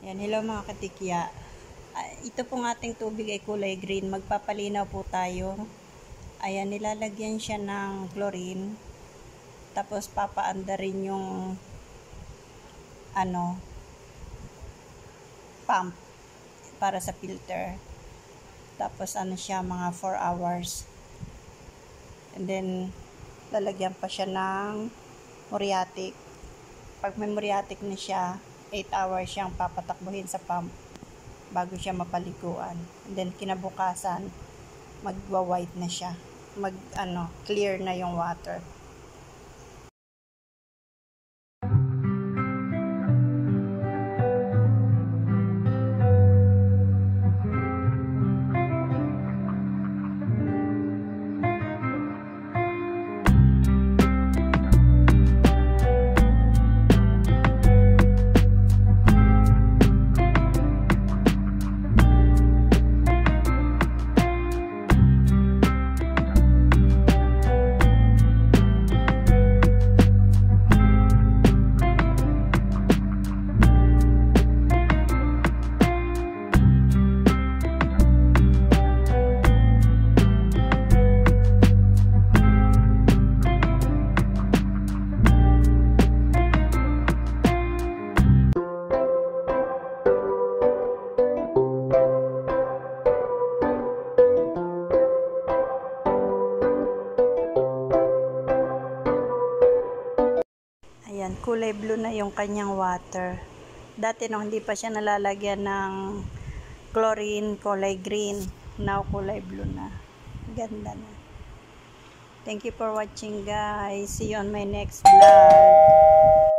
Yan, hello mga katikya. Ito pong ating tubig ay kulay green. Magpapalinaw po tayo. Ayan, nilalagyan siya ng chlorine. Tapos papaanda rin yung pump para sa filter. Tapos siya, mga 4 hours. And then lalagyan pa siya ng muriatic. Pag may muriatic na siya, 8 hours siyang papatakbuhin sa pump bago siya mapaliguan. And then kinabukasan, magwa-white na siya. Clear na yung water. Ayan, kulay blue na yung kanyang water. Dati nung hindi pa siya nalalagyan ng chlorine, kulay green. Now, kulay blue na. Ganda na. Thank you for watching, guys. See you on my next vlog.